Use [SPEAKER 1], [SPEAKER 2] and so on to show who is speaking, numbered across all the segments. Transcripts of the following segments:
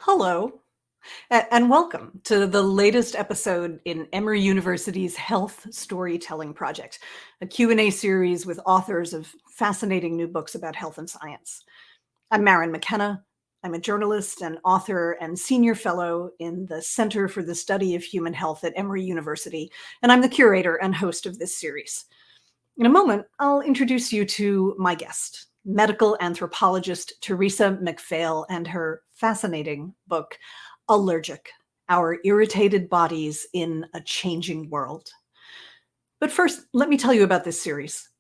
[SPEAKER 1] Hello, and welcome to the latest episode in Emory University's Health Storytelling Project, a Q&A series with authors of fascinating new books about health and science. I'm Maryn McKenna. I'm a journalist and author and senior fellow in the Center for the Study of Human Health at Emory University, and I'm the curator and host of this series. In a moment, I'll introduce you to my guest, medical anthropologist Theresa MacPhail, and her fascinating book, Allergic: Our Irritated Bodies in a Changing World. But first, let me tell you about this series.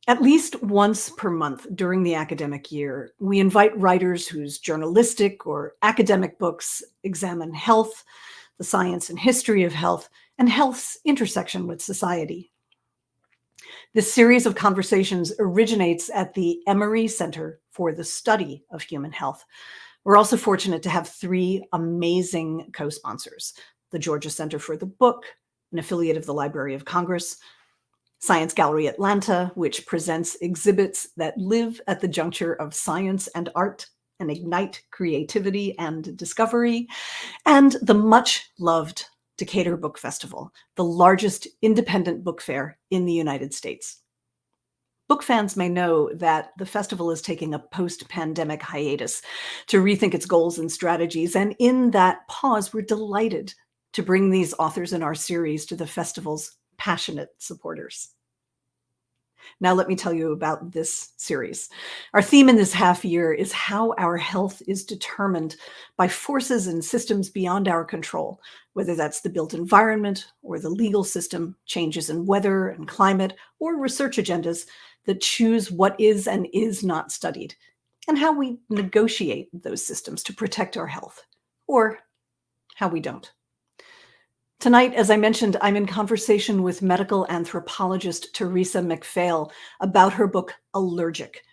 [SPEAKER 1] At least once per month during the academic year, we invite writers whose journalistic or academic books examine health, the science and history of health, and health's intersection with society. This series of conversations originates at the Emory Center for the Study of Human Health. We're also fortunate to have three amazing co-sponsors: the Georgia Center for the Book, an affiliate of the Library of Congress; Science Gallery Atlanta, which presents exhibits that live at the juncture of science and art and ignite creativity and discovery; and the much-loved Decatur Book Festival, the largest independent book fair in the United States. Book fans may know that the festival is taking a post-pandemic hiatus to rethink its goals and strategies, and in that pause, we're delighted to bring these authors in our series to the festival's passionate supporters. Now let me tell you about this series. Our theme in this half year is how our health is determined by forces and systems beyond our control, whether that's the built environment or the legal system, changes in weather and climate, or research agendas that choose what is and is not studied, and how we negotiate those systems to protect our health, or how we don't. Tonight, as I mentioned, I'm in conversation with medical anthropologist Theresa MacPhail about her book, Allergic: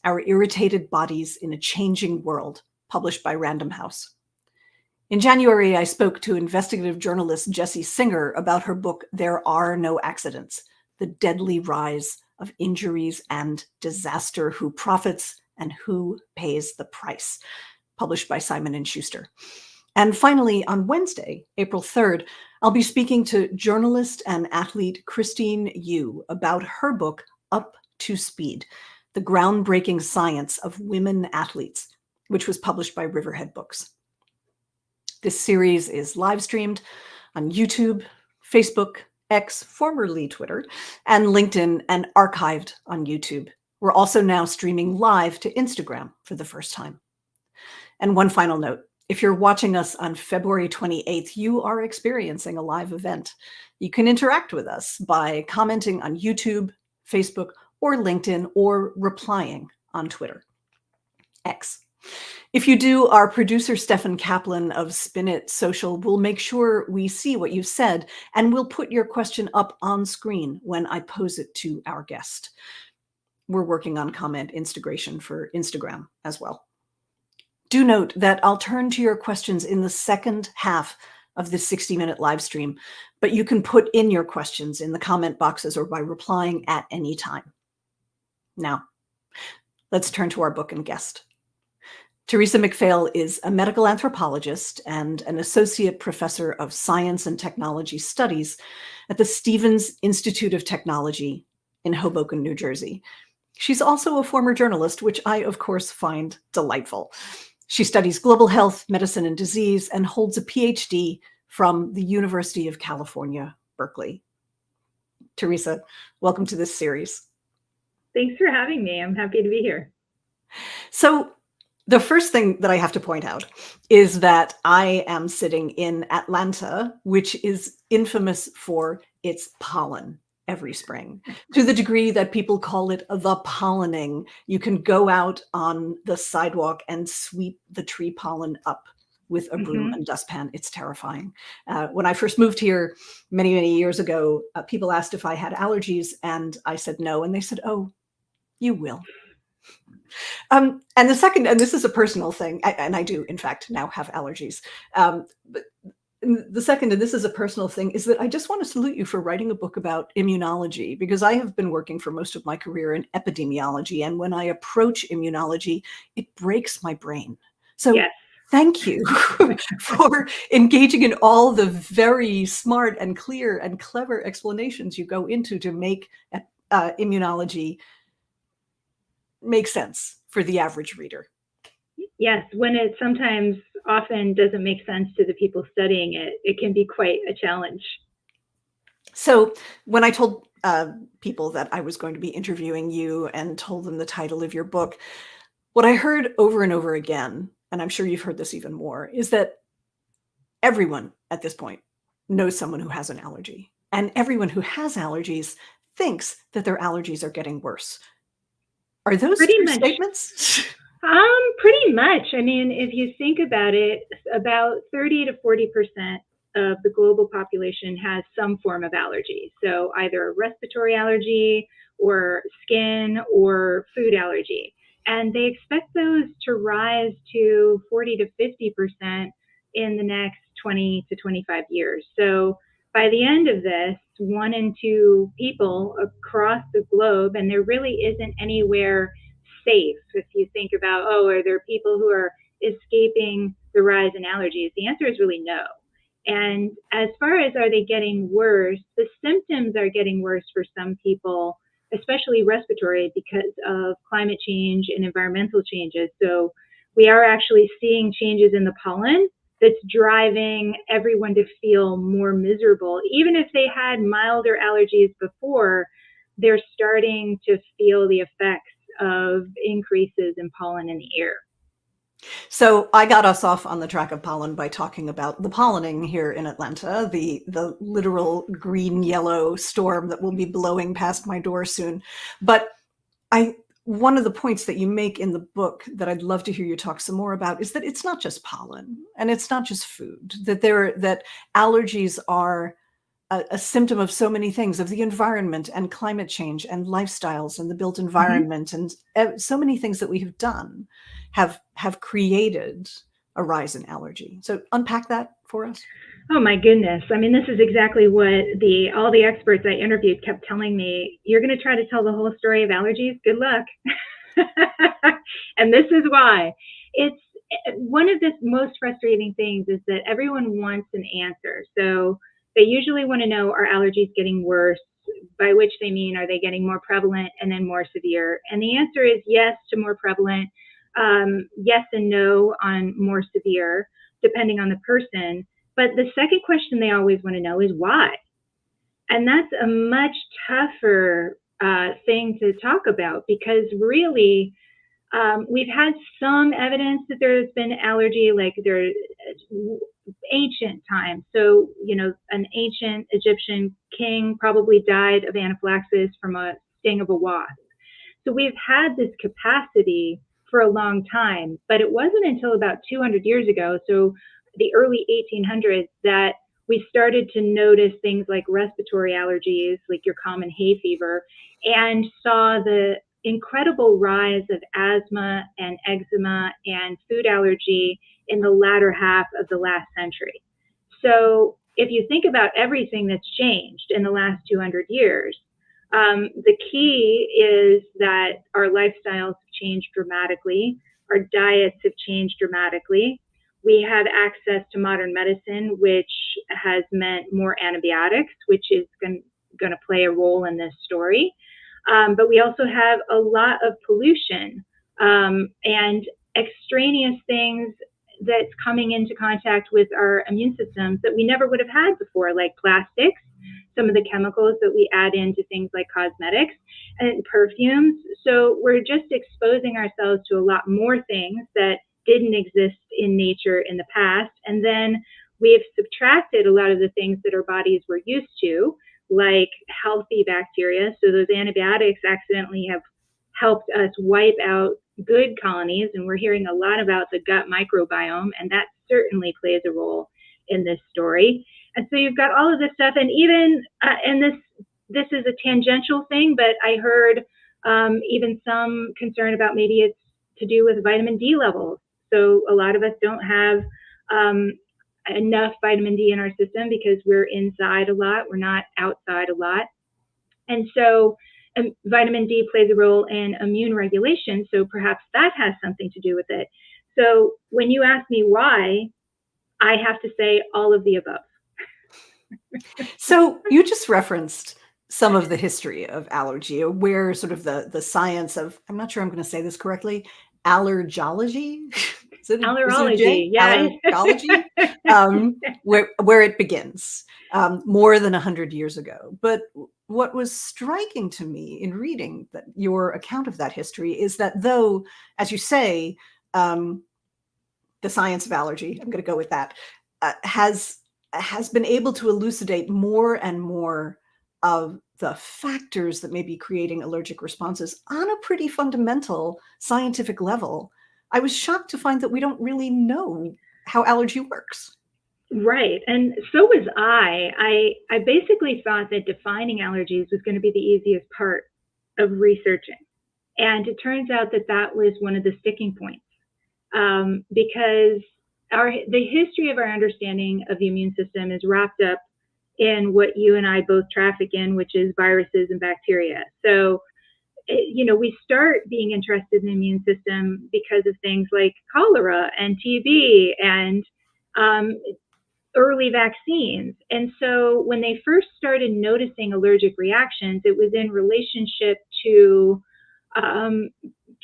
[SPEAKER 1] Our Irritated Bodies in a Changing World, published by Random House. In January, I spoke to investigative journalist Jessie Singer about her book, There Are No Accidents: The Deadly Rise of Injuries and Disaster, Who Profits and Who Pays the Price, published by Simon & Schuster. And finally, on Wednesday, April 3rd, I'll be speaking to journalist and athlete Christine Yu about her book, Up to Speed: The Groundbreaking Science of Women Athletes, which was published by Riverhead Books. This series is live streamed on YouTube, Facebook, X, formerly Twitter, and LinkedIn, and archived on YouTube. We're also now streaming live to Instagram for the first time. And one final note: if you're watching us on February 28th, you are experiencing a live event. You can interact with us by commenting on YouTube, Facebook, or LinkedIn, or replying on Twitter. X. If you do, our producer Stefan Kaplan of Spin It Social will make sure we see what you've said, and we'll put your question up on screen when I pose it to our guest. We're working on comment integration for Instagram as well. Do note that I'll turn to your questions in the second half of this 60-minute live stream, but you can put in your questions in the comment boxes or by replying at any time. Now, let's turn to our book and guest. Theresa MacPhail is a medical anthropologist and an associate professor of science and technology studies at the Stevens Institute of Technology in Hoboken, New Jersey. She's also a former journalist, which I, of course, find delightful. She studies global health, medicine, and disease, and holds a PhD from the University of California, Berkeley. Theresa, welcome to this series.
[SPEAKER 2] Thanks for having me. I'm happy to be here.
[SPEAKER 1] So the first thing that I have to point out is that I am sitting in Atlanta, which is infamous for its pollen every spring, to the degree that people call it the pollening. You can go out on the sidewalk and sweep the tree pollen up with a broom and dustpan. It's terrifying. When I first moved here many, many years ago, people asked if I had allergies, and I said no. And they said, oh, you will. And the second, and this is a personal thing, and I do, in fact, now have allergies. But the second, and this is a personal thing, is that I just want to salute you for writing a book about immunology, because I have been working for most of my career in epidemiology. And when I approach immunology, it breaks my brain. So
[SPEAKER 2] yes.
[SPEAKER 1] Thank you for engaging in all the very smart and clear and clever explanations you go into to make immunology make sense for the average reader.
[SPEAKER 2] Yes, when it sometimes often doesn't make sense to the people studying it, it can be quite a challenge.
[SPEAKER 1] So when I told people that I was going to be interviewing you and told them the title of your book, what I heard over and over again, and I'm sure you've heard this even more, is that everyone at this point knows someone who has an allergy. And everyone who has allergies thinks that their allergies are getting worse. Are those
[SPEAKER 2] Pretty
[SPEAKER 1] true
[SPEAKER 2] much.
[SPEAKER 1] statements?
[SPEAKER 2] Pretty much. I mean, if you think about it, about 30 to 40% of the global population has some form of allergy. So either a respiratory allergy or skin or food allergy. And they expect those to rise to 40 to 50% in the next 20 to 25 years. So by the end of this, 1 in 2 people across the globe, and there really isn't anywhere safe. If you think about, are there people who are escaping the rise in allergies? The answer is really no. And as far as are they getting worse, the symptoms are getting worse for some people, especially respiratory, because of climate change and environmental changes. So we are actually seeing changes in the pollen that's driving everyone to feel more miserable. Even if they had milder allergies before, they're starting to feel the effects of increases in pollen in the air.
[SPEAKER 1] So I got us off on the track of pollen by talking about the pollening here in Atlanta, the literal green-yellow storm that will be blowing past my door soon. But one of the points that you make in the book that I'd love to hear you talk some more about is that it's not just pollen and it's not just food, that allergies are a symptom of so many things, of the environment and climate change and lifestyles and the built environment, and so many things that we have done have created a rise in allergy. So unpack that for us.
[SPEAKER 2] Oh my goodness. I mean, this is exactly what all the experts I interviewed kept telling me. You're going to try to tell the whole story of allergies? Good luck. And this is why. It's one of the most frustrating things is that everyone wants an answer. So they usually want to know, are allergies getting worse? By which they mean, are they getting more prevalent and then more severe? And the answer is yes to more prevalent, yes and no on more severe, depending on the person. But the second question they always want to know is why? And that's a much tougher thing to talk about, because really we've had some evidence that there's been allergy, like there's ancient times. So, an ancient Egyptian king probably died of anaphylaxis from a sting of a wasp. So we've had this capacity for a long time, but it wasn't until about 200 years ago, so the early 1800s, that we started to notice things like respiratory allergies, like your common hay fever, and saw the incredible rise of asthma and eczema and food allergy in the latter half of the last century. So if you think about everything that's changed in the last 200 years, the key is that our lifestyles have changed dramatically. Our diets have changed dramatically. We have access to modern medicine, which has meant more antibiotics, which is going to play a role in this story. But we also have a lot of pollution and extraneous things that's coming into contact with our immune systems that we never would have had before, like plastics, some of the chemicals that we add into things like cosmetics and perfumes. So we're just exposing ourselves to a lot more things that didn't exist in nature in the past. And then we've subtracted a lot of the things that our bodies were used to, like healthy bacteria. So those antibiotics accidentally have helped us wipe out good colonies. And we're hearing a lot about the gut microbiome, and that certainly plays a role in this story. And so you've got all of this stuff, and even, and this is a tangential thing, but I heard even some concern about maybe it's to do with vitamin D levels. So a lot of us don't have enough vitamin D in our system because we're inside a lot, we're not outside a lot. And so vitamin D plays a role in immune regulation, so perhaps that has something to do with it. So when you ask me why, I have to say all of the above.
[SPEAKER 1] So you just referenced some of the history of allergy, or where sort of the science of, I'm not sure I'm going to say this correctly, allergology? Is it a J?
[SPEAKER 2] Allerology, yes.
[SPEAKER 1] Allergology, where it begins, more than 100 years ago. But what was striking to me in reading your account of that history is that, though, as you say, um, the science of allergy, I'm going to go with that, has been able to elucidate more and more of the factors that may be creating allergic responses on a pretty fundamental scientific level. I was shocked to find that we don't really know how allergy works.
[SPEAKER 2] Right. And so was I basically thought that defining allergies was going to be the easiest part of researching. And it turns out that that was one of the sticking points, because the history of our understanding of the immune system is wrapped up in what you and I both traffic in, which is viruses and bacteria. So, we start being interested in the immune system because of things like cholera and TB and early vaccines. And so when they first started noticing allergic reactions, it was in relationship to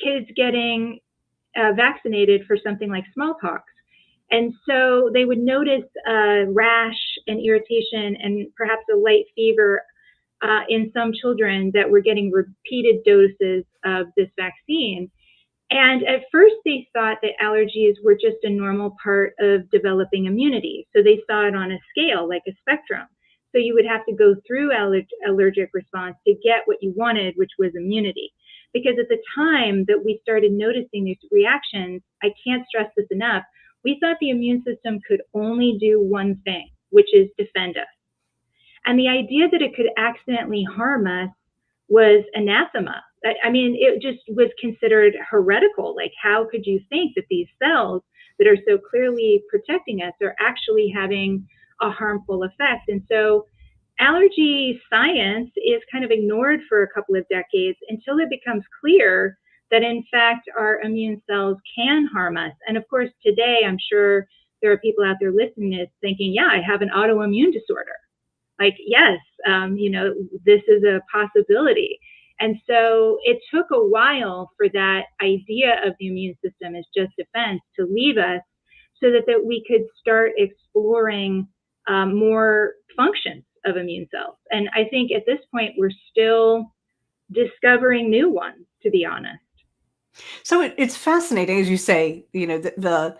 [SPEAKER 2] kids getting vaccinated for something like smallpox. And so they would notice rash and irritation and perhaps a light fever in some children that were getting repeated doses of this vaccine. And at first they thought that allergies were just a normal part of developing immunity. So they saw it on a scale, like a spectrum. So you would have to go through allergic response to get what you wanted, which was immunity. Because at the time that we started noticing these reactions, I can't stress this enough, we thought the immune system could only do one thing, which is defend us. And the idea that it could accidentally harm us was anathema. I mean, it just was considered heretical. Like, how could you think that these cells that are so clearly protecting us are actually having a harmful effect? And so allergy science is kind of ignored for a couple of decades until it becomes clear that, in fact, our immune cells can harm us. And of course, today, I'm sure there are people out there listening to this thinking, yeah, I have an autoimmune disorder. Like, yes, this is a possibility. And so it took a while for that idea of the immune system as just defense to leave us, so that we could start exploring more functions of immune cells. And I think at this point, we're still discovering new ones, to be honest.
[SPEAKER 1] So it's fascinating, as you say, the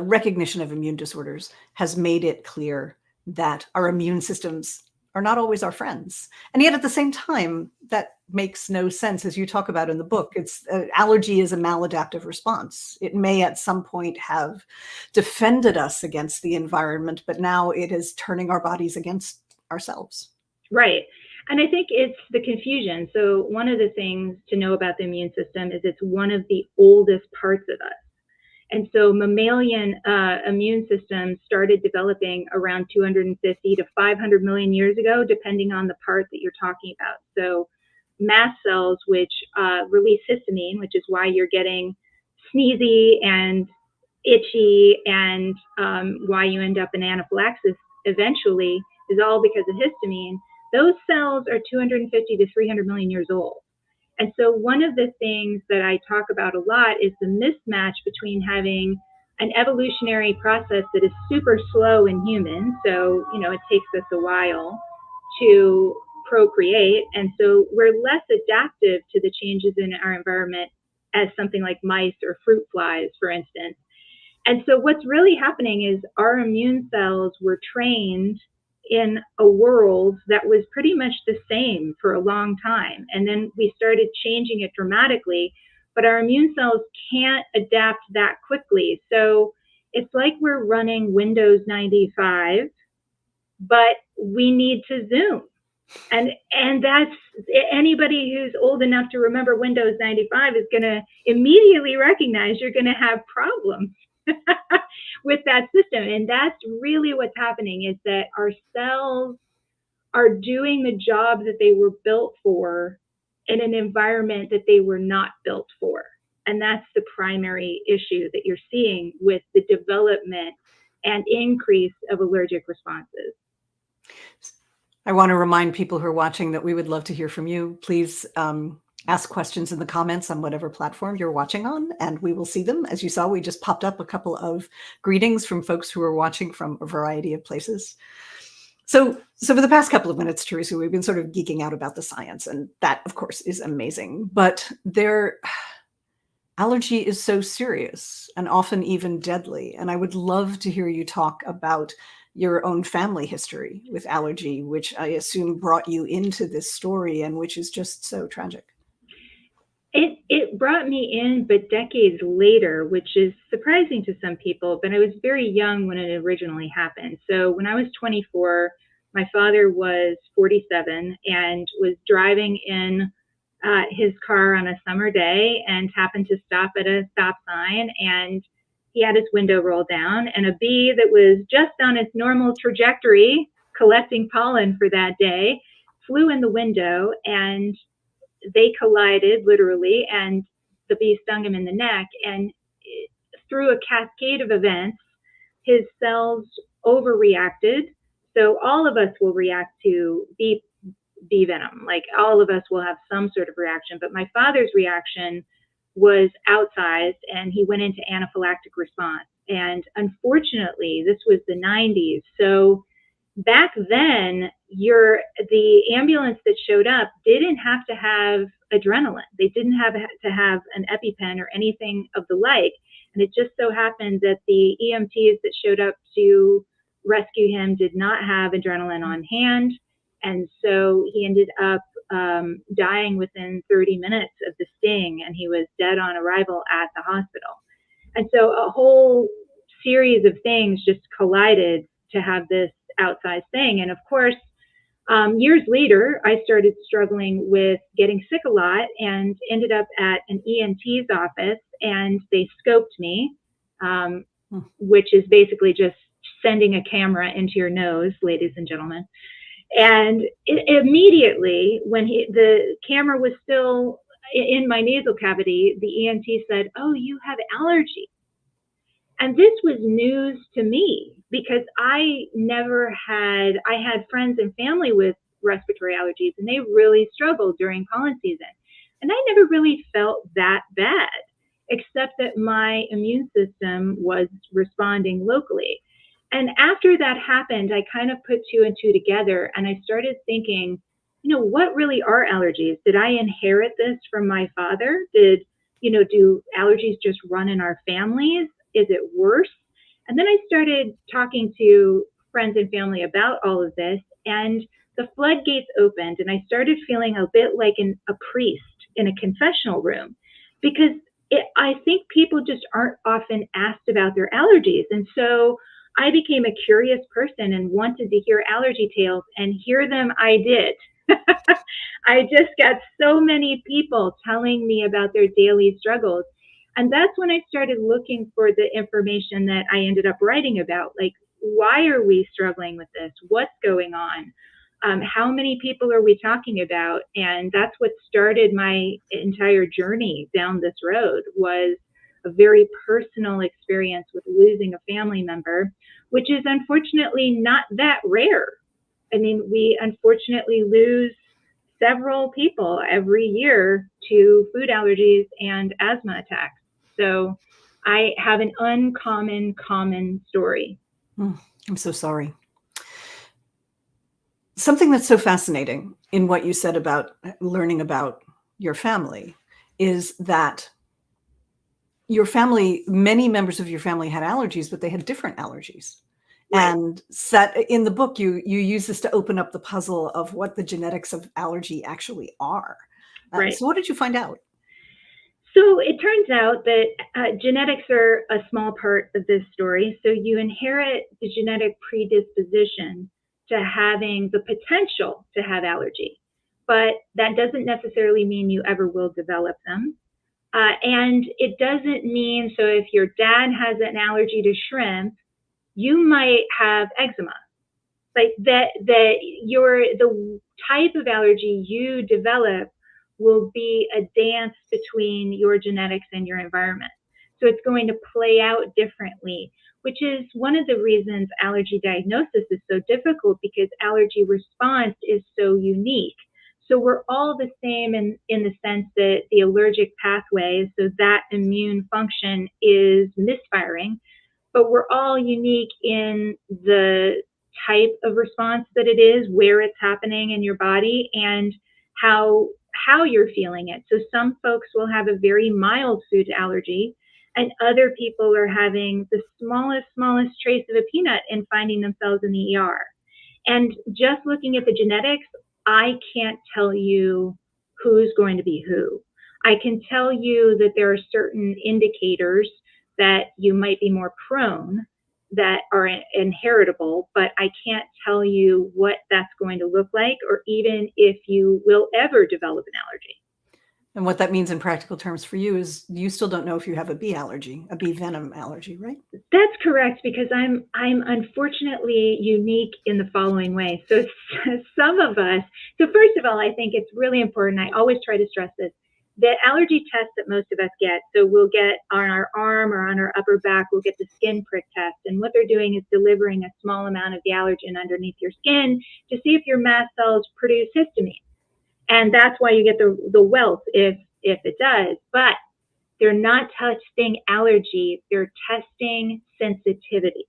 [SPEAKER 1] recognition of immune disorders has made it clear that our immune systems are not always our friends. And yet at the same time, that makes no sense. As you talk about in the book, it's allergy is a maladaptive response. It may at some point have defended us against the environment, but now it is turning our bodies against ourselves.
[SPEAKER 2] Right. And I think it's the confusion. So one of the things to know about the immune system is it's one of the oldest parts of us. And so mammalian immune systems started developing around 250 to 500 million years ago, depending on the part that you're talking about. So mast cells, which release histamine, which is why you're getting sneezy and itchy, and why you end up in anaphylaxis eventually, is all because of histamine. Those cells are 250 to 300 million years old. And so one of the things that I talk about a lot is the mismatch between having an evolutionary process that is super slow in humans. So, it takes us a while to procreate. And so we're less adaptive to the changes in our environment as something like mice or fruit flies, for instance. And so what's really happening is our immune cells were trained in a world that was pretty much the same for a long time. And then we started changing it dramatically, but our immune cells can't adapt that quickly. So it's like we're running Windows 95, but we need to zoom. And that's, anybody who's old enough to remember Windows 95 is going to immediately recognize you're going to have problems with that system. And that's really what's happening, is that our cells are doing the job that they were built for in an environment that they were not built for. And that's the primary issue that you're seeing with the development and increase of allergic responses.
[SPEAKER 1] I want to remind people who are watching that we would love to hear from you. Please ask questions in the comments on whatever platform you're watching on, and we will see them. As you saw, we just popped up a couple of greetings from folks who are watching from a variety of places. So for the past couple of minutes, Theresa, we've been sort of geeking out about the science, and that, of course, is amazing. But allergy is so serious and often even deadly. And I would love to hear you talk about your own family history with allergy, which I assume brought you into this story and which is just so tragic.
[SPEAKER 2] It brought me in, but decades later, which is surprising to some people, but I was very young when it originally happened. So when I was 24, my father was 47 and was driving in his car on a summer day and happened to stop at a stop sign, and he had his window rolled down, and a bee that was just on its normal trajectory collecting pollen for that day flew in the window, and they collided literally, and the bee stung him in the neck, and through a cascade of events, his cells overreacted. So all of us will react to bee venom. Like, all of us will have some sort of reaction, but my father's reaction was outsized, and he went into anaphylactic response. And unfortunately, this was the 90s. So back then, the ambulance that showed up didn't have to have adrenaline. They didn't have to have an EpiPen or anything of the like. And it just so happened that the EMTs that showed up to rescue him did not have adrenaline on hand. And so he ended up dying within 30 minutes of the sting, and he was dead on arrival at the hospital. And so a whole series of things just collided to have this outsized thing. And of course, years later, I started struggling with getting sick a lot and ended up at an ENT's office, and they scoped me, which is basically just sending a camera into your nose, ladies and gentlemen. And immediately, when the camera was still in my nasal cavity, the ENT said, "Oh, you have allergy." And this was news to me because I had friends and family with respiratory allergies, and they really struggled during pollen season. And I never really felt that bad, except that my immune system was responding locally. And after that happened, I kind of put two and two together, and I started thinking, what really are allergies? Did I inherit this from my father? Do allergies just run in our families? Is it worse? And then I started talking to friends and family about all of this, and the floodgates opened, and I started feeling a bit like a priest in a confessional room, because I think people just aren't often asked about their allergies. And so I became a curious person and wanted to hear allergy tales, and hear them I did. I just got so many people telling me about their daily struggles. And that's when I started looking for the information that I ended up writing about. Like, why are we struggling with this? What's going on? How many people are we talking about? And that's what started my entire journey down this road, was a very personal experience with losing a family member, which is unfortunately not that rare. I mean, we unfortunately lose several people every year to food allergies and asthma attacks. So I have an uncommon, common story.
[SPEAKER 1] I'm so sorry. Something that's so fascinating in what you said about learning about your family is that your family, many members of your family had allergies, but they had different allergies. Right. And in the book, you use this to open up the puzzle of what the genetics of allergy actually are. Right. So what did you find out?
[SPEAKER 2] So it turns out that genetics are a small part of this story. So you inherit the genetic predisposition to having the potential to have allergy, but that doesn't necessarily mean you ever will develop them. And it doesn't mean, so if your dad has an allergy to shrimp, you might have eczema. Like the type of allergy you develop will be a dance between your genetics and your environment. So it's going to play out differently, which is one of the reasons allergy diagnosis is so difficult, because allergy response is so unique. So we're all the same in the sense that the allergic pathway, so that immune function is misfiring, but we're all unique in the type of response that it is, where it's happening in your body, and how you're feeling it. So some folks will have a very mild food allergy, and other people are having the smallest trace of a peanut and finding themselves in the ER. And just looking at the genetics, I can't tell you who's going to be who. I can tell you that there are certain indicators that you might be more prone, that are inheritable, but I can't tell you what that's going to look like, or even if you will ever develop an allergy.
[SPEAKER 1] And what that means in practical terms for you is you still don't know if you have a bee allergy, a bee venom allergy, right?
[SPEAKER 2] That's correct, because I'm unfortunately unique in the following way. So some of us, so first of all, I think it's really important, I always try to stress this, the allergy test that most of us get, so we'll get on our arm or on our upper back, we'll get the skin prick test. And what they're doing is delivering a small amount of the allergen underneath your skin to see if your mast cells produce histamine. And that's why you get the welt if it does. But they're not testing allergy, they're testing sensitivity.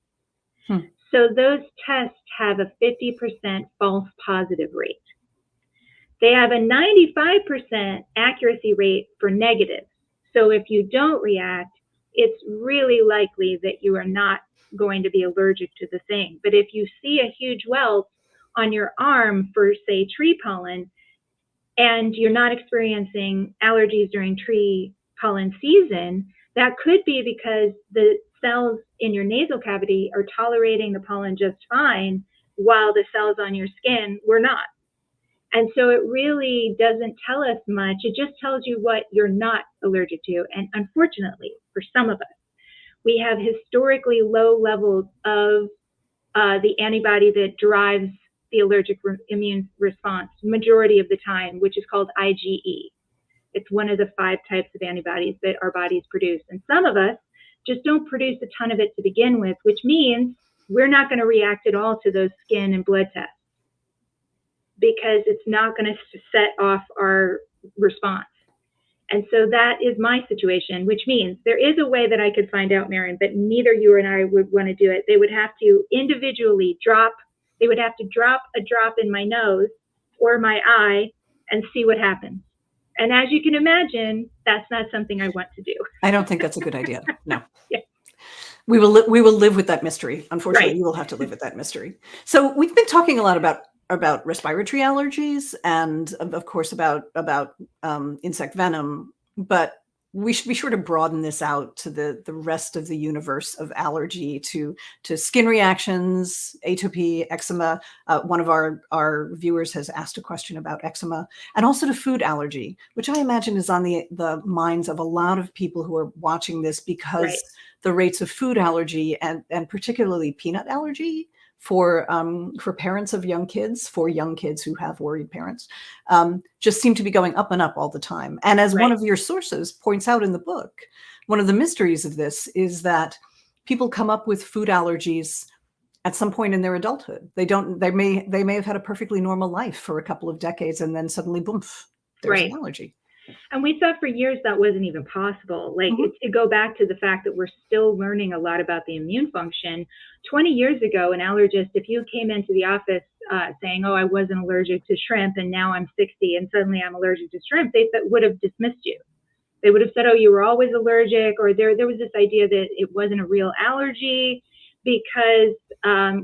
[SPEAKER 2] So those tests have a 50% false positive rate. They have a 95% accuracy rate for negative. So if you don't react, it's really likely that you are not going to be allergic to the thing. But if you see a huge welt on your arm for, say, tree pollen, and you're not experiencing allergies during tree pollen season, that could be because the cells in your nasal cavity are tolerating the pollen just fine, while the cells on your skin were not. And so it really doesn't tell us much. It just tells you what you're not allergic to. And unfortunately, for some of us, we have historically low levels of the antibody that drives the allergic immune response majority of the time, which is called IgE. It's one of the 5 types of antibodies that our bodies produce. And some of us just don't produce a ton of it to begin with, which means we're not going to react at all to those skin and blood tests, because it's not going to set off our response. And so that is my situation, which means there is a way that I could find out, Maryn, but neither you and I would want to do it. They would have to individually drop a drop in my nose or my eye and see what happens. And as you can imagine, that's not something I want to do.
[SPEAKER 1] I don't think that's a good idea. No.
[SPEAKER 2] Yeah.
[SPEAKER 1] We will live with that mystery. Unfortunately,
[SPEAKER 2] Right.
[SPEAKER 1] you will have to live with that mystery. So we've been talking a lot about respiratory allergies and of course about insect venom, but we should be sure to broaden this out to the rest of the universe of allergy, to skin reactions, atopy, eczema. One of our viewers has asked a question about eczema, and also to food allergy, which I imagine is on the minds of a lot of people who are watching this, because
[SPEAKER 2] Right.
[SPEAKER 1] the rates of food allergy and particularly peanut allergy for parents of young kids, for young kids who have worried parents, just seem to be going up and up all the time. And as one
[SPEAKER 2] Right.
[SPEAKER 1] of your sources points out in the book, one of the mysteries of this is that people come up with food allergies at some point in their adulthood. They may have had a perfectly normal life for a couple of decades, and then suddenly, boom, there's
[SPEAKER 2] Right.
[SPEAKER 1] an allergy.
[SPEAKER 2] And we thought for years that wasn't even possible. Like,
[SPEAKER 1] Mhm.
[SPEAKER 2] to go back to the fact that we're still learning a lot about the immune function. 20 years ago, an allergist, if you came into the office saying, oh, I wasn't allergic to shrimp, and now I'm 60 and suddenly I'm allergic to shrimp, they would have dismissed you. They would have said, oh, you were always allergic, or there was this idea that it wasn't a real allergy, because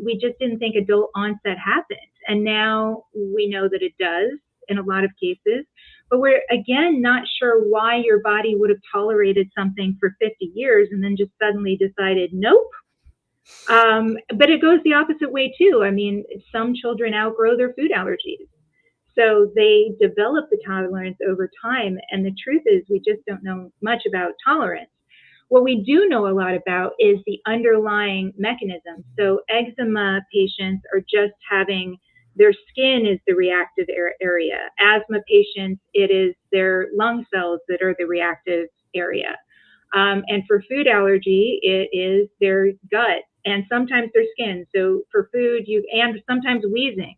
[SPEAKER 2] we just didn't think adult onset happened. And now we know that it does in a lot of cases. But we're, again, not sure why your body would have tolerated something for 50 years and then just suddenly decided, nope. But it goes the opposite way, too. I mean, some children outgrow their food allergies. So they develop the tolerance over time. And the truth is, we just don't know much about tolerance. What we do know a lot about is the underlying mechanism. So eczema patients are just having their skin is the reactive area. Asthma patients, it is their lung cells that are the reactive area. And for food allergy, it is their gut and sometimes their skin. So for food, and sometimes wheezing.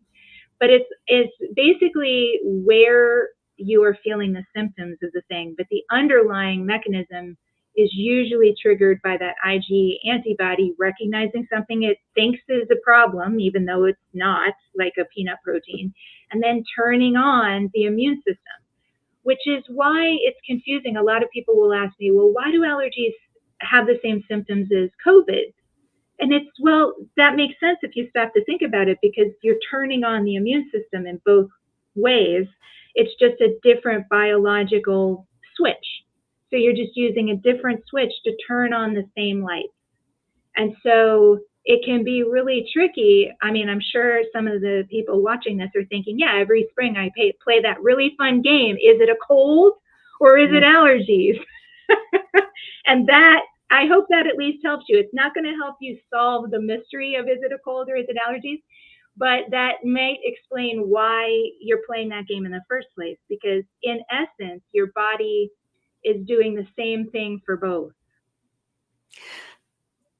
[SPEAKER 2] But it's basically where you are feeling the symptoms of the thing, but the underlying mechanism is usually triggered by that Ig antibody recognizing something it thinks is a problem, even though it's not, like a peanut protein, and then turning on the immune system, which is why it's confusing. A lot of people will ask me, well, why do allergies have the same symptoms as COVID? And it's, well, that makes sense if you stop to think about it, because you're turning on the immune system in both ways. It's just a different biological switch. So you're just using a different switch to turn on the same light. And so it can be really tricky. I mean, I'm sure some of the people watching this are thinking, yeah, every spring I play that really fun game. Is it a cold or is it allergies? And that, I hope that at least helps you. It's not going to help you solve the mystery of is it a cold or is it allergies, but that may explain why you're playing that game in the first place, because in essence, your body is doing the same thing for both.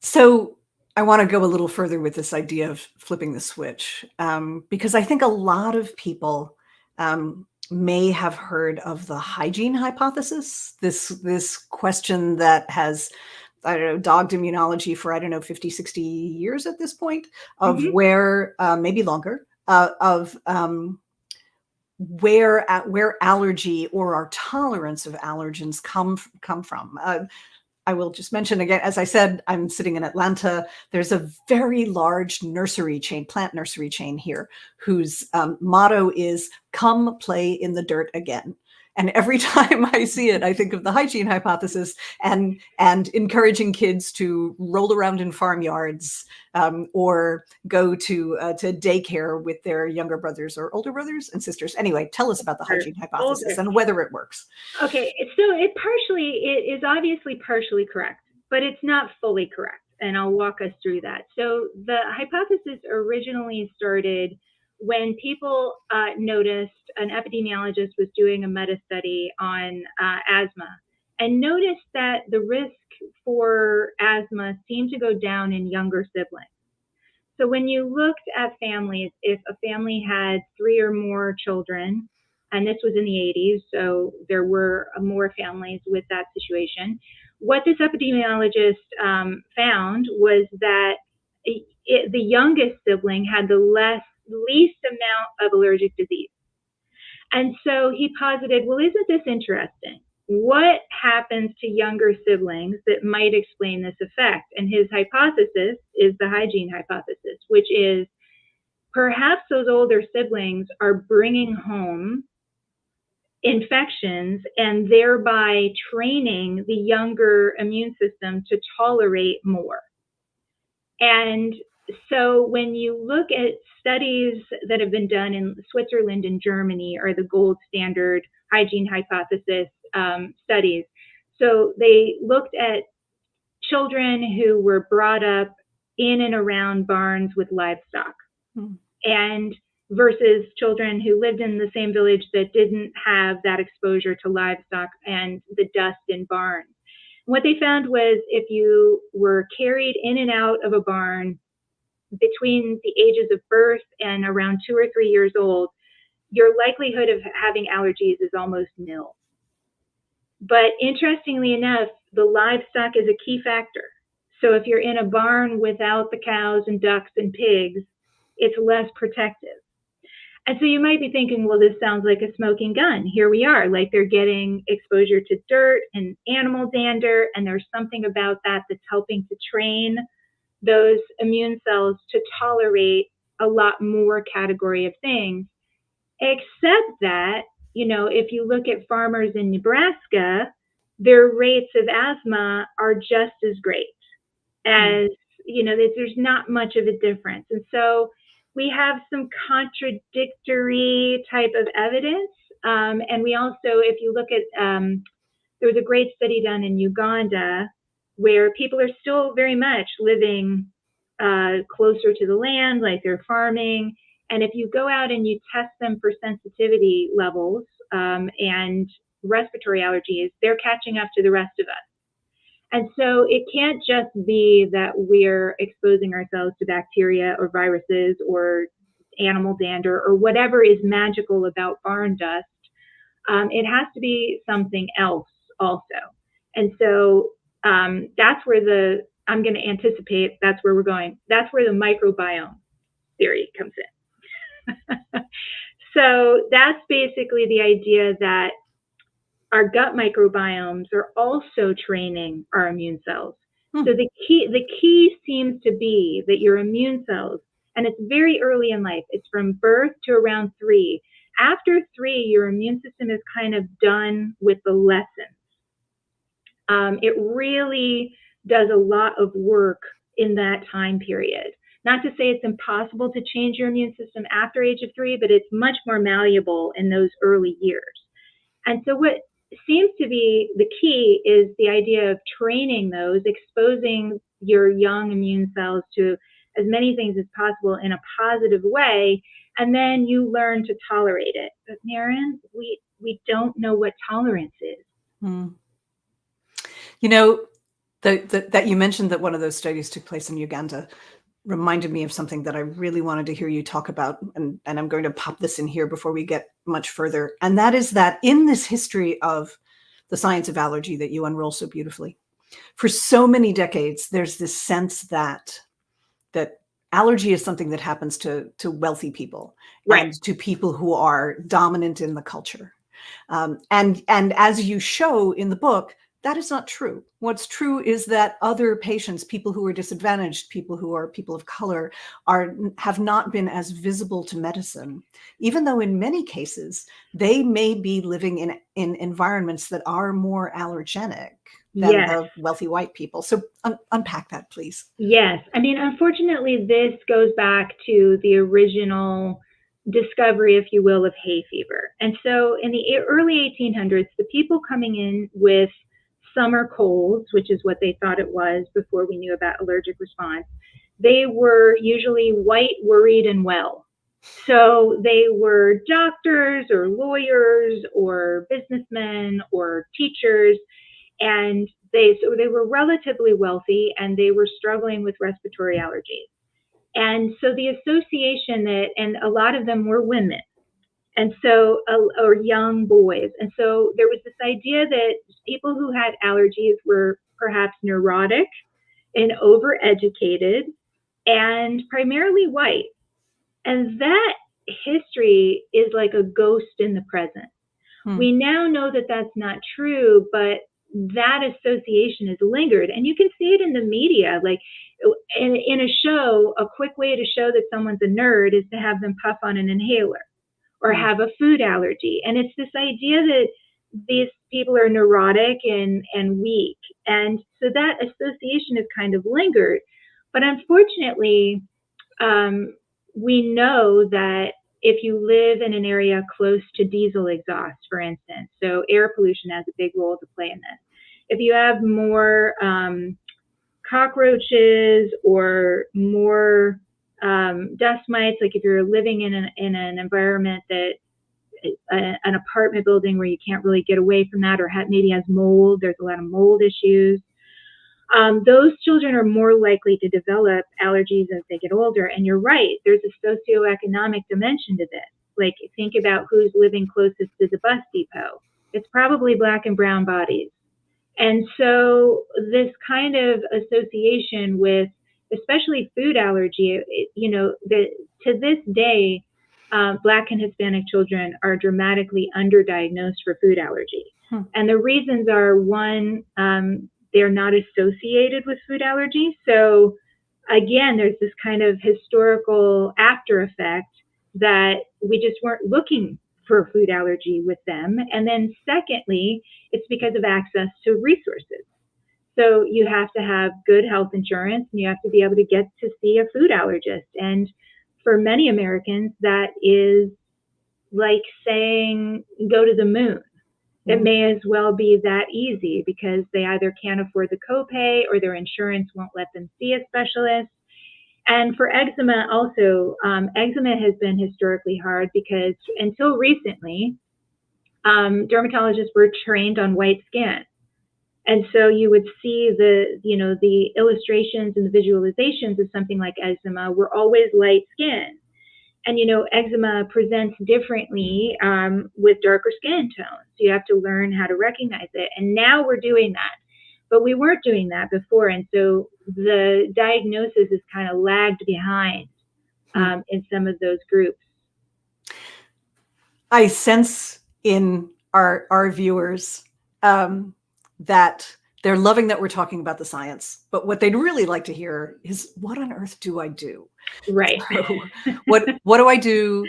[SPEAKER 1] So I want to go a little further with this idea of flipping the switch, because I think a lot of people may have heard of the hygiene hypothesis, this question that has, I don't know, dogged immunology for, 50, 60 years at this point, of where, maybe longer, of where allergy or our tolerance of allergens come from. I will just mention again, as I said, I'm sitting in Atlanta. There's a very large nursery chain, plant nursery chain here, whose motto is "Come play in the dirt again." And every time I see it, I think of the hygiene hypothesis and encouraging kids to roll around in farmyards, or go to daycare with their younger brothers or older brothers and sisters. Anyway, tell us about the hygiene hypothesis and whether it works.
[SPEAKER 2] Okay, so it is obviously partially correct, but it's not fully correct. And I'll walk us through that. So the hypothesis originally started when people noticed, an epidemiologist was doing a meta-study on asthma and noticed that the risk for asthma seemed to go down in younger siblings. So when you looked at families, if a family had 3 or more children, and this was in the 80s, so there were more families with that situation, what this epidemiologist found was that the youngest sibling had the least amount of allergic disease. And so he posited, well, isn't this interesting? What happens to younger siblings that might explain this effect? And his hypothesis is the hygiene hypothesis, which is perhaps those older siblings are bringing home infections and thereby training the younger immune system to tolerate more. And so when you look at studies that have been done in Switzerland and Germany, are the gold standard hygiene hypothesis studies. So they looked at children who were brought up in and around barns with livestock, and versus children who lived in the same village that didn't have that exposure to livestock and the dust in barns. What they found was if you were carried in and out of a barn between the ages of birth and around 2 or 3 years old, your likelihood of having allergies is almost nil. But interestingly enough, the livestock is a key factor. So if you're in a barn without the cows and ducks and pigs, it's less protective. And so you might be thinking, well, this sounds like a smoking gun. Here we are, like they're getting exposure to dirt and animal dander, and there's something about that that's helping to train those immune cells to tolerate a lot more category of things. Except that, if you look at farmers in Nebraska, their rates of asthma are just as great as, there's not much of a difference. And so we have some contradictory type of evidence. And we also, if you look at, there was a great study done in Uganda where people are still very much living closer to the land, like they're farming, And if you go out and you test them for sensitivity levels and respiratory allergies, they're catching up to the rest of us. And so it can't just be that we're exposing ourselves to bacteria or viruses or animal dander or whatever is magical about barn dust. It has to be something else also. And so that's where I'm going to anticipate, that's where we're going. That's where the microbiome theory comes in. So that's basically the idea that our gut microbiomes are also training our immune cells. So the key seems to be that your immune cells, and it's very early in life, it's from birth to around 3. After 3, your immune system is kind of done with the lessons. It really does a lot of work in that time period. Not to say it's impossible to change your immune system after age of 3, but it's much more malleable in those early years. And so what seems to be the key is the idea of training those, exposing your young immune cells to as many things as possible in a positive way, and then you learn to tolerate it. But Maryn, we don't know what tolerance is.
[SPEAKER 1] You know, that you mentioned that one of those studies took place in Uganda reminded me of something that I really wanted to hear you talk about, and I'm going to pop this in here before we get much further. And that is that in this history of the science of allergy that you unroll so beautifully, for so many decades, there's this sense that allergy is something that happens to wealthy people,
[SPEAKER 2] Right,
[SPEAKER 1] and to people who are dominant in the culture. And as you show in the book, that is not true. What's true is that other patients, people who are disadvantaged, people who are people of color, have not been as visible to medicine, even though in many cases they may be living in environments that are more allergenic than
[SPEAKER 2] yes.
[SPEAKER 1] the wealthy white people. So unpack that, please.
[SPEAKER 2] Yes. I mean, unfortunately, this goes back to the original discovery, if you will, of hay fever. And so in the early 1800s, the people coming in with summer colds, which is what they thought it was before we knew about allergic response, they were usually white, worried, and well. So they were doctors or lawyers or businessmen or teachers, and they were relatively wealthy, and they were struggling with respiratory allergies. And so the association and a lot of them were women, and so or young boys, and so there was this idea that people who had allergies were perhaps neurotic and overeducated and primarily white. And that history is like a ghost in the present. We now know that that's not true, but that association has lingered, and you can see it in the media. Like in a show, a quick way to show that someone's a nerd is to have them puff on an inhaler or have a food allergy. And it's this idea that these people are neurotic and weak. And so that association has kind of lingered. But unfortunately, we know that if you live in an area close to diesel exhaust, for instance, so air pollution has a big role to play in this. If you have more cockroaches or more dust mites, like if you're living in an environment that an apartment building where you can't really get away from that, or maybe has mold, there's a lot of mold issues. Those children are more likely to develop allergies as they get older. And you're right, there's a socioeconomic dimension to this. Like, think about who's living closest to the bus depot. It's probably Black and brown bodies. And so this kind of association with, especially food allergy, to this day, Black and Hispanic children are dramatically underdiagnosed for food allergy. And the reasons are, one, they're not associated with food allergy. So again, there's this kind of historical after effect that we just weren't looking for food allergy with them. And then secondly, it's because of access to resources. So you have to have good health insurance, and you have to be able to get to see a food allergist. And for many Americans, that is like saying go to the moon. It may as well be that easy, because they either can't afford the copay or their insurance won't let them see a specialist. And for eczema also, eczema has been historically hard because until recently, dermatologists were trained on white skin. And so you would see the illustrations and the visualizations of something like eczema were always light skin. And, eczema presents differently with darker skin tones. So you have to learn how to recognize it. And now we're doing that. But we weren't doing that before. And so the diagnosis is kind of lagged behind in some of those groups.
[SPEAKER 1] I sense in our viewers that they're loving that we're talking about the science, but what they'd really like to hear is, what on earth do I do?
[SPEAKER 2] Right.
[SPEAKER 1] So what do I do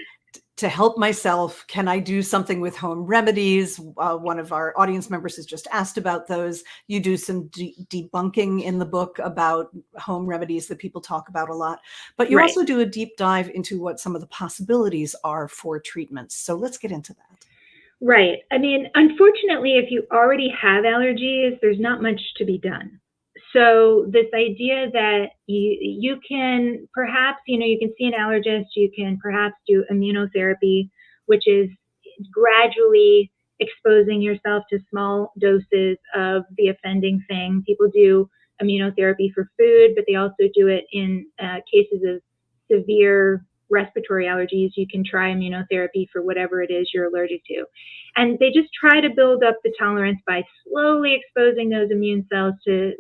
[SPEAKER 1] to help myself? Can I do something with home remedies? One of our audience members has just asked about those. You do some debunking in the book about home remedies that people talk about a lot, but you also do a deep dive into what some of the possibilities are for treatments. So let's get into that.
[SPEAKER 2] Right. I mean, unfortunately, if you already have allergies, there's not much to be done. So this idea that you can perhaps, you can see an allergist, you can perhaps do immunotherapy, which is gradually exposing yourself to small doses of the offending thing. People do immunotherapy for food, but they also do it in cases of severe respiratory allergies. You can try immunotherapy for whatever it is you're allergic to. And they just try to build up the tolerance by slowly exposing those immune cells to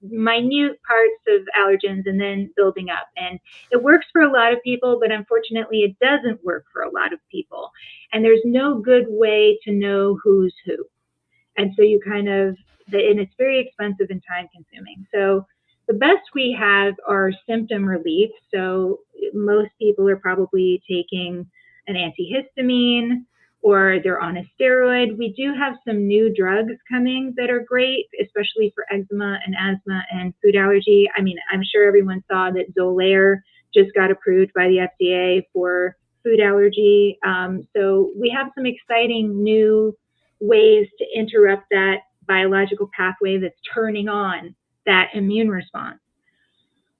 [SPEAKER 2] minute parts of allergens and then building up. And it works for a lot of people, but unfortunately it doesn't work for a lot of people. And there's no good way to know who's who. And so you and it's very expensive and time consuming. So the best we have are symptom relief. So most people are probably taking an antihistamine or they're on a steroid. We do have some new drugs coming that are great, especially for eczema and asthma and food allergy. I mean, I'm sure everyone saw that Xolair just got approved by the FDA for food allergy. So we have some exciting new ways to interrupt that biological pathway that's turning on that immune response.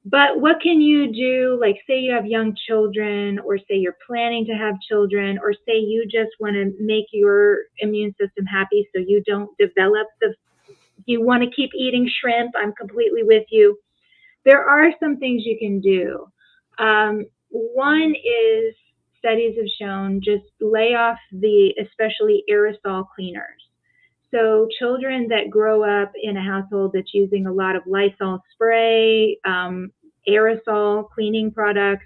[SPEAKER 2] But what can you do? Like, say you have young children, or say you're planning to have children, or say you just want to make your immune system happy so you don't develop you want to keep eating shrimp. I'm completely with you. There are some things you can do. One is, studies have shown, just lay off especially aerosol cleaners. So children that grow up in a household that's using a lot of Lysol spray, aerosol cleaning products,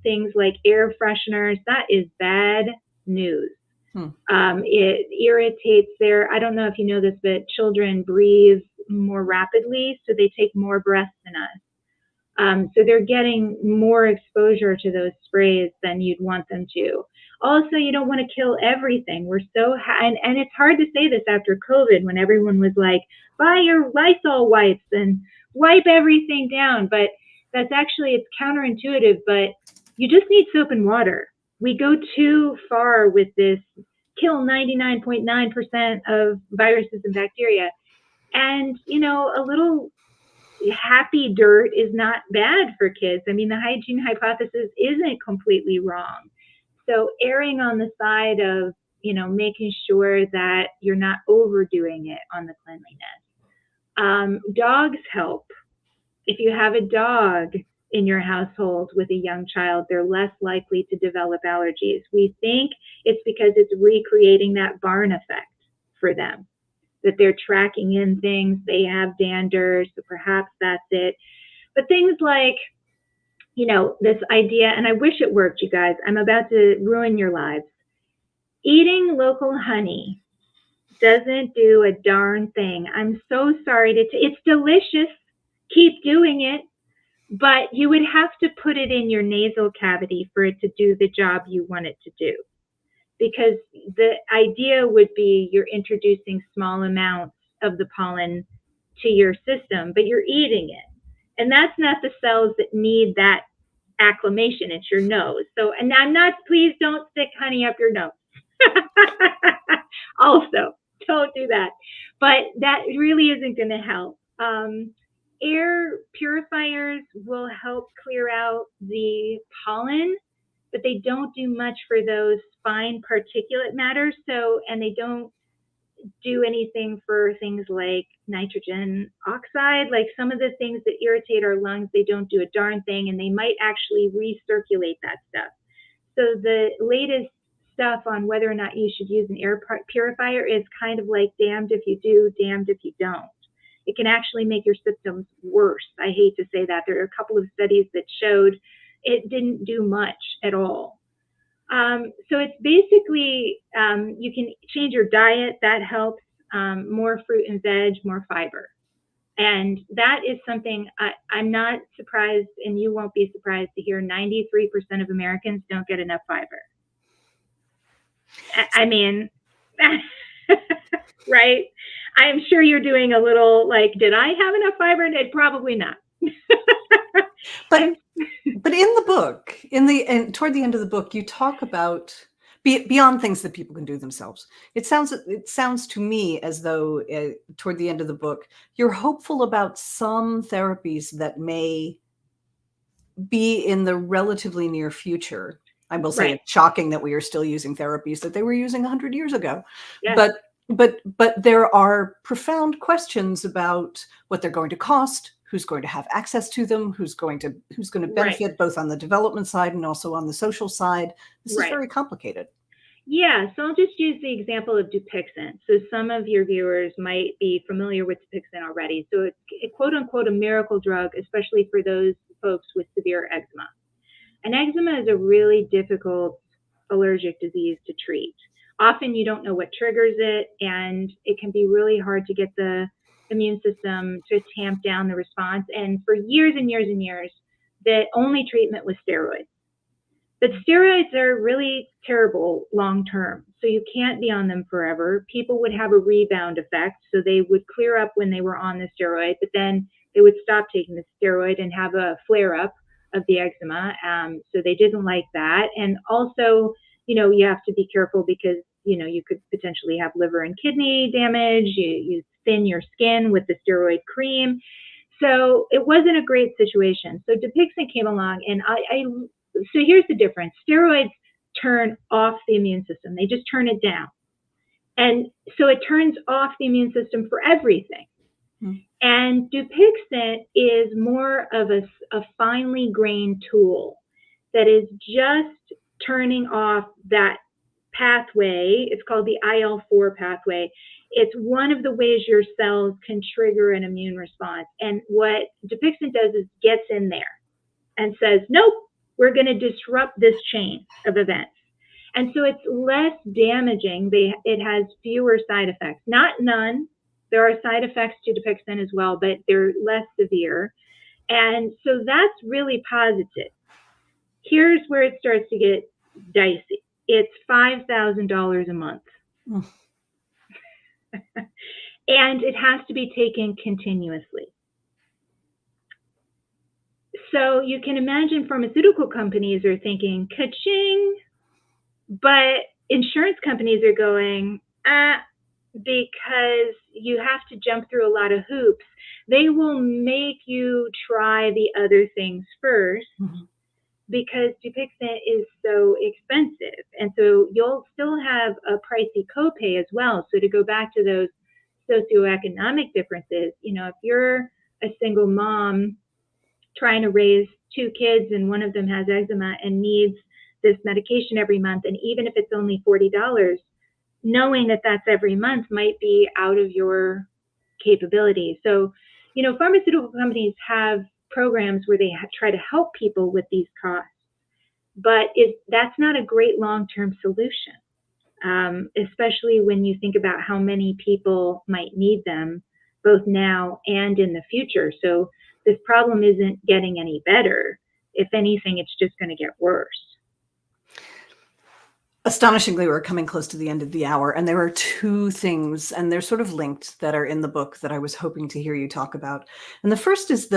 [SPEAKER 2] things like air fresheners, that is bad news. It irritates I don't know if you know this, but children breathe more rapidly, so they take more breaths than us. So they're getting more exposure to those sprays than you'd want them to. Also, you don't want to kill everything. We're so and it's hard to say this after COVID, when everyone was like, buy your Lysol wipes and wipe everything down. But that's actually, it's counterintuitive, but you just need soap and water. We go too far with this kill 99.9% of viruses and bacteria. And, a little happy dirt is not bad for kids. I mean, the hygiene hypothesis isn't completely wrong. So erring on the side of, making sure that you're not overdoing it on the cleanliness. Dogs help. If you have a dog in your household with a young child, they're less likely to develop allergies. We think it's because it's recreating that barn effect for them, that they're tracking in things, they have dander, so perhaps that's it. But things like, this idea, and I wish it worked, you guys, I'm about to ruin your lives. Eating local honey doesn't do a darn thing. I'm so sorry it's delicious. Keep doing it. But you would have to put it in your nasal cavity for it to do the job you want it to do. Because the idea would be you're introducing small amounts of the pollen to your system, but you're eating it. And that's not the cells that need that acclimation. It's your nose. So, and I'm not, please don't stick honey up your nose. Also, don't do that. But that really isn't going to help. air purifiers will help clear out the pollen, but they don't do much for those fine particulate matter. So, and they don't do anything for things like nitrogen oxide. Like some of the things that irritate our lungs, they don't do a darn thing, and they might actually recirculate that stuff. So the latest stuff on whether or not you should use an air purifier is kind of like damned if you do, damned if you don't. It can actually make your symptoms worse. I hate to say that. There are a couple of studies that showed it didn't do much at all. So it's basically, you can change your diet, that helps, more fruit and veg, more fiber. And that is something I'm not surprised, and you won't be surprised to hear 93% of Americans don't get enough fiber. I mean, right? I'm sure you're doing a little like, did I have enough fiber? Probably not.
[SPEAKER 1] But in the book, toward the end of the book, you talk about beyond things that people can do themselves. It sounds to me as though toward the end of the book, you're hopeful about some therapies that may be in the relatively near future. I will say it's shocking that we are still using therapies that they were using 100 years ago. Yes. But there are profound questions about what they're going to cost, who's going to have access to them, who's going to benefit both on the development side and also on the social side. This is very complicated.
[SPEAKER 2] Yeah, so I'll just use the example of Dupixent. So some of your viewers might be familiar with Dupixent already. So it's a quote unquote a miracle drug, especially for those folks with severe eczema. And eczema is a really difficult allergic disease to treat. Often you don't know what triggers it, and it can be really hard to get the immune system to tamp down the response. And for years and years and years, the only treatment was steroids. But steroids are really terrible long-term, so you can't be on them forever. People would have a rebound effect, so they would clear up when they were on the steroid, but then they would stop taking the steroid and have a flare-up of the eczema, so they didn't like that. And also, you have to be careful because, you could potentially have liver and kidney damage. You thin your skin with the steroid cream. So it wasn't a great situation. So Dupixent came along, and so here's the difference. Steroids turn off the immune system. They just turn it down. And so it turns off the immune system for everything. Mm-hmm. And Dupixent is more of a finely grained tool that is just turning off that pathway. It's called the IL-4 pathway. It's one of the ways your cells can trigger an immune response. And what Dupixent does is gets in there and says, nope, we're going to disrupt this chain of events. And so it's less damaging. It has fewer side effects. Not none. There are side effects to Dupixent as well, but they're less severe. And so that's really positive. Here's where it starts to get dicey. It's $5,000 a month. Mm. And it has to be taken continuously. So you can imagine pharmaceutical companies are thinking, ka-ching, but insurance companies are going, because you have to jump through a lot of hoops. They will make you try the other things first. Mm-hmm. Because Dupixent is so expensive. And so you'll still have a pricey copay as well. So to go back to those socioeconomic differences, if you're a single mom trying to raise 2 kids and one of them has eczema and needs this medication every month, and even if it's only $40, knowing that that's every month might be out of your capability. So, pharmaceutical companies have programs where they try to help people with these costs, but that's not a great long-term solution, especially when you think about how many people might need them both now and in the future. So this problem isn't getting any better. If anything, it's just going to get worse.
[SPEAKER 1] Astonishingly, we're coming close to the end of the hour, and there are 2 things, and they're sort of linked, that are in the book that I was hoping to hear you talk about. And the first is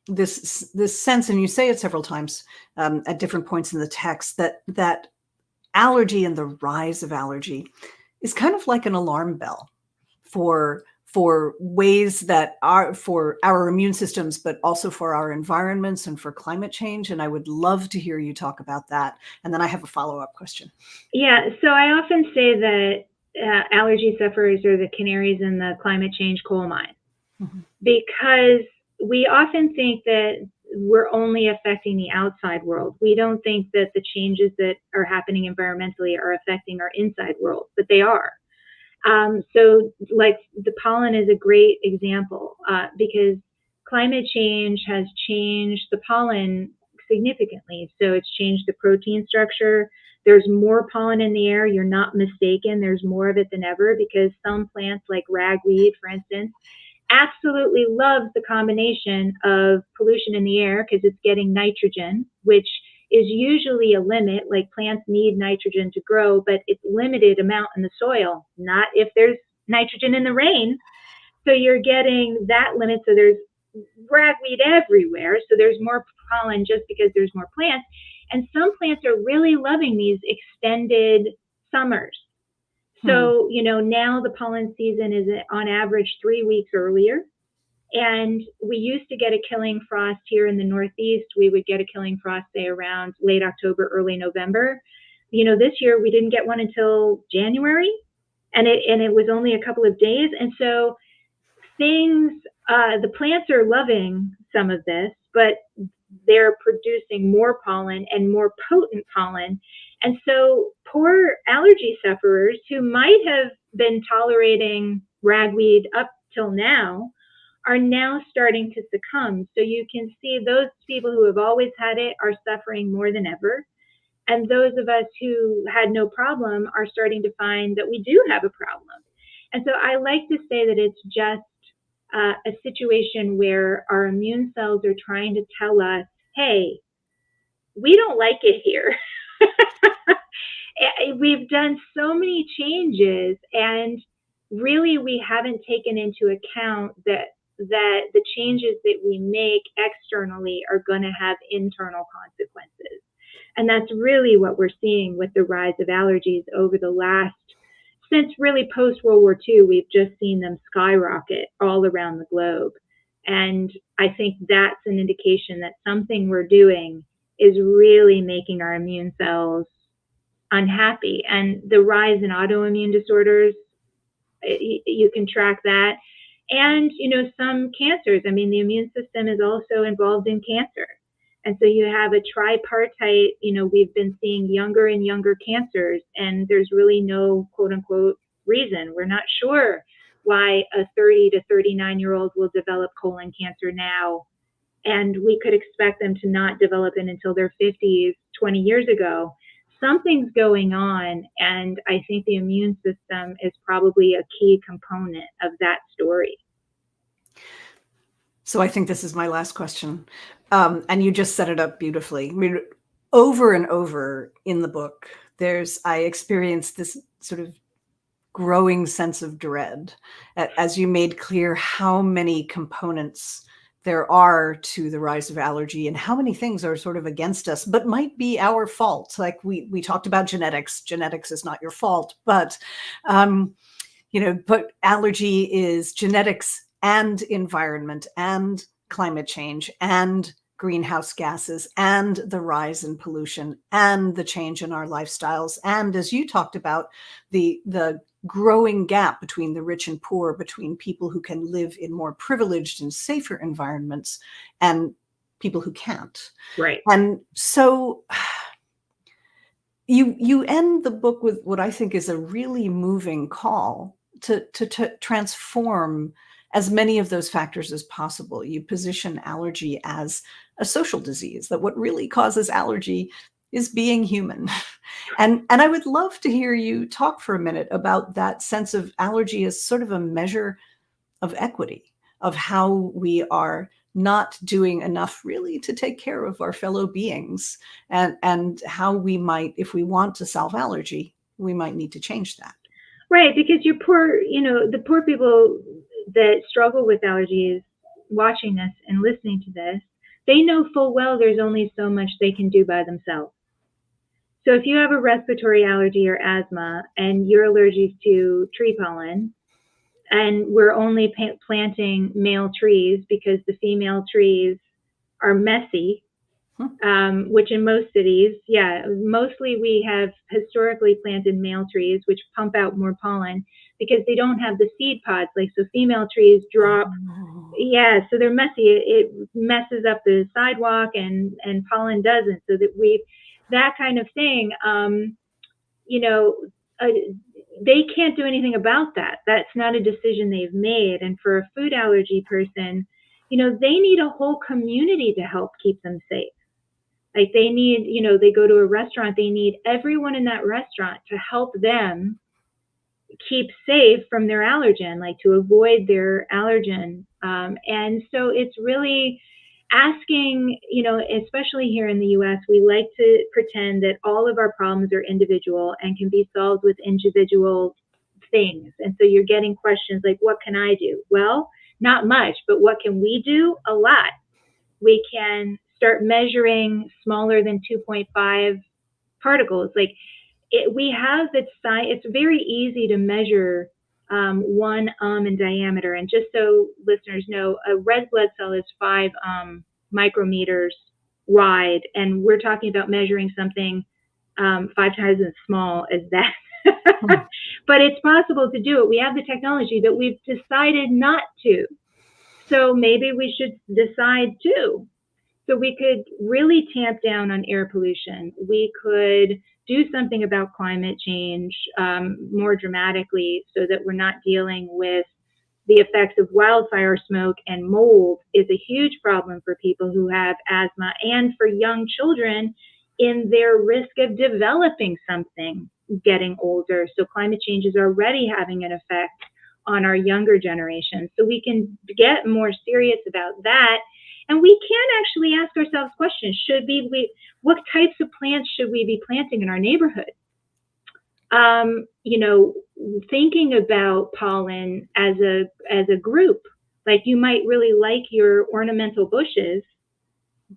[SPEAKER 1] this sense, and you say it several times at different points in the text, that allergy and the rise of allergy is kind of like an alarm bell for for ways that are for our immune systems, but also for our environments and for climate change. And I would love to hear you talk about that. And then I have a follow-up question.
[SPEAKER 2] Yeah, so I often say that allergy sufferers are the canaries in the climate change coal mine, because we often think that we're only affecting the outside world. We don't think that the changes that are happening environmentally are affecting our inside world, but they are. So like the pollen is a great example, because climate change has changed the pollen significantly. So it's changed the protein structure. There's more pollen in the air. You're not mistaken. There's more of it than ever, because some plants like ragweed, for instance, absolutely loves the combination of pollution in the air because it's getting nitrogen, which is usually a limit. Like plants need nitrogen to grow, but it's limited amount in the soil, not if there's nitrogen in the rain. So you're getting that limit. So there's ragweed everywhere. So there's more pollen just because there's more plants. And some plants are really loving these extended summers. So, now the pollen season is on average 3 weeks earlier. And we used to get a killing frost here in the Northeast. We would get a killing frost, say, around late October, early November. This year we didn't get one until January, and it was only a couple of days. And so the plants are loving some of this, but they're producing more pollen and more potent pollen. And so poor allergy sufferers who might have been tolerating ragweed up till now are now starting to succumb. So you can see those people who have always had it are suffering more than ever. And those of us who had no problem are starting to find that we do have a problem. And so I like to say that it's just a situation where our immune cells are trying to tell us, hey, we don't like it here. We've done so many changes, and really we haven't taken into account that the changes that we make externally are going to have internal consequences. And that's really what we're seeing with the rise of allergies over the last, since really post-World War II, we've just seen them skyrocket all around the globe. And I think that's an indication that something we're doing is really making our immune cells unhappy. And the rise in autoimmune disorders, you can track that. And, some cancers. I mean, the immune system is also involved in cancer. And so you have a tripartite, we've been seeing younger and younger cancers, and there's really no quote unquote reason. We're not sure why a 30 to 39-year-old will develop colon cancer now, and we could expect them to not develop it until their 50s 20 years ago. Something's going on, and I think the immune system is probably a key component of that story.
[SPEAKER 1] So I think this is my last question. And you just set it up beautifully. I mean, over and over in the book, I experienced this sort of growing sense of dread as you made clear how many components there are to the rise of allergy and how many things are sort of against us, but might be our fault. Like we talked about genetics. Genetics is not your fault, but but allergy is genetics and environment and climate change and greenhouse gases and the rise in pollution and the change in our lifestyles. And as you talked about, the growing gap between the rich and poor, between people who can live in more privileged and safer environments and people who can't.
[SPEAKER 2] Right.
[SPEAKER 1] And so you end the book with what I think is a really moving call to transform as many of those factors as possible. You position allergy as a social disease, that what really causes allergy is being human. And I would love to hear you talk for a minute about that sense of allergy as sort of a measure of equity, of how we are not doing enough really to take care of our fellow beings, and how we might, if we want to solve allergy, we might need to change that.
[SPEAKER 2] Right, because the poor people that struggle with allergies watching this and listening to this, they know full well there's only so much they can do by themselves. So if you have a respiratory allergy or asthma and you're allergic to tree pollen, and we're only planting male trees because the female trees are messy, which in most cities, mostly we have historically planted male trees, which pump out more pollen because they don't have the seed pods. Like, so female trees drop, so they're messy. It messes up the sidewalk, and pollen doesn't. So that kind of thing, they can't do anything about that. That's not a decision they've made. And for a food allergy person, they need a whole community to help keep them safe. Like, they need, they go to a restaurant, they need everyone in that restaurant to help them keep safe from their allergen, like to avoid their allergen. And so it's really asking, especially here in the US, we like to pretend that all of our problems are individual and can be solved with individual things. And so you're getting questions like, what can I do? Well, not much, but what can we do? A lot. We can start measuring smaller than 2.5 particles. Like, we have that science. It's very easy to measure 1 in diameter. And just so listeners know, a red blood cell is 5 micrometers wide, and we're talking about measuring something 5 times as small as that. But it's possible to do it. We have the technology, but we've decided not to. So maybe we should decide to. So we could really tamp down on air pollution. We could do something about climate change more dramatically, so that we're not dealing with the effects of wildfire smoke. And mold is a huge problem for people who have asthma, and for young children in their risk of developing something getting older. So climate change is already having an effect on our younger generation. So we can get more serious about that. And we can actually ask ourselves questions. What types of plants should we be planting in our neighborhood? Thinking about pollen as a group. Like, you might really like your ornamental bushes,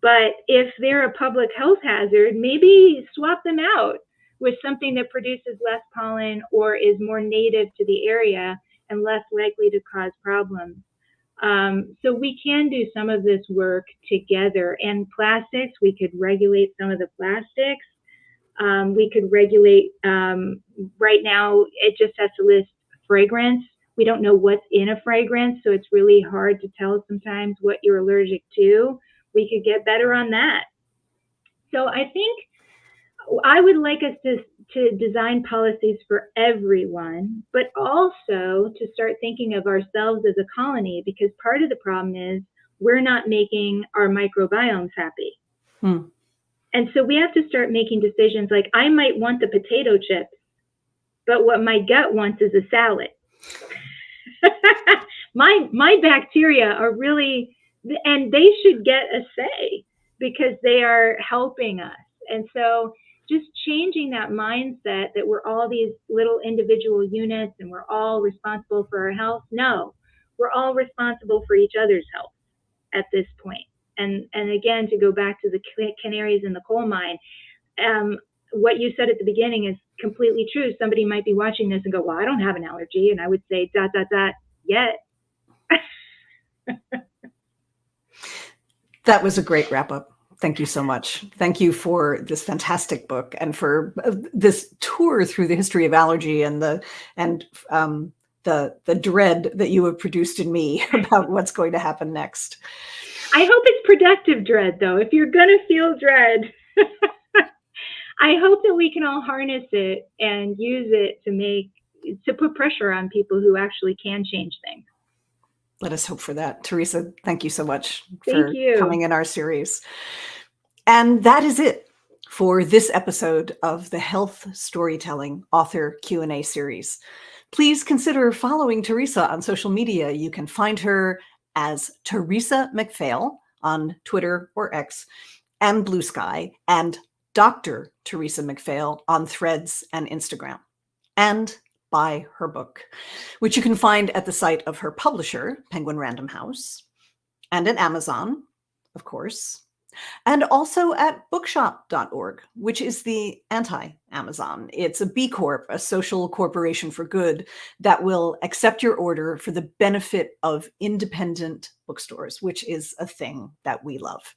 [SPEAKER 2] but if they're a public health hazard, maybe swap them out with something that produces less pollen or is more native to the area and less likely to cause problems. So we can do some of this work together. And plastics, we could regulate some of the plastics. We could regulate, right now, it just has to list fragrance. We don't know what's in a fragrance, so it's really hard to tell sometimes what you're allergic to. We could get better on that. So I think I would like us to design policies for everyone, but also to start thinking of ourselves as a colony, because part of the problem is we're not making our microbiomes happy. And so we have to start making decisions like, I might want the potato chips, but what my gut wants is a salad. My bacteria are really, and they should get a say because they are helping us. And so just changing that mindset that we're all these little individual units and we're all responsible for our health. No, we're all responsible for each other's health at this point. And again, to go back to the canaries in the coal mine, what you said at the beginning is completely true. Somebody might be watching this and go, well, I don't have an allergy. And I would say, ... yet.
[SPEAKER 1] That was a great wrap up. Thank you so much. Thank you for this fantastic book and for this tour through the history of allergy and the dread that you have produced in me about what's going to happen next.
[SPEAKER 2] I hope it's productive dread, though. If you're going to feel dread, I hope that we can all harness it and use it to put pressure on people who actually can change things.
[SPEAKER 1] Let us hope for that. Theresa, thank you so much
[SPEAKER 2] for
[SPEAKER 1] coming in our series. And that is it for this episode of the Health Storytelling Author Q&A series. Please consider following Theresa on social media. You can find her as Theresa MacPhail on Twitter or X and Blue Sky, and Dr. Theresa MacPhail on Threads and Instagram. And buy her book, which you can find at the site of her publisher, Penguin Random House, and at Amazon, of course, And also at bookshop.org, which is the anti-Amazon. It's a B Corp, a social corporation for good, that will accept your order for the benefit of independent bookstores, which is a thing that we love.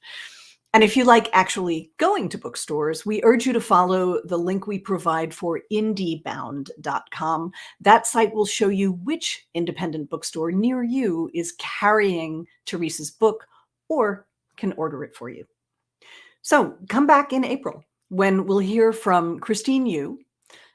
[SPEAKER 1] And if you like actually going to bookstores, we urge you to follow the link we provide for indiebound.com. That site will show you which independent bookstore near you is carrying Theresa's book or can order it for you. So come back in April when we'll hear from Christine Yu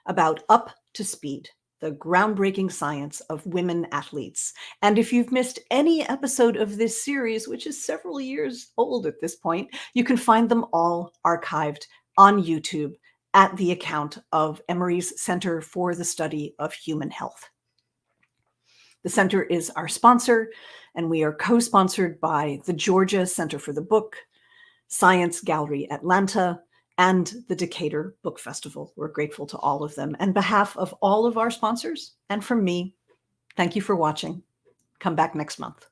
[SPEAKER 1] about Up to Speed, the groundbreaking science of women athletes. And if you've missed any episode of this series, which is several years old at this point, you can find them all archived on YouTube at the account of Emory's Center for the Study of Human Health. The center is our sponsor, and we are co-sponsored by the Georgia Center for the Book, Science Gallery Atlanta, and the Decatur Book Festival. We're grateful to all of them. On behalf of all of our sponsors, and from me, thank you for watching. Come back next month.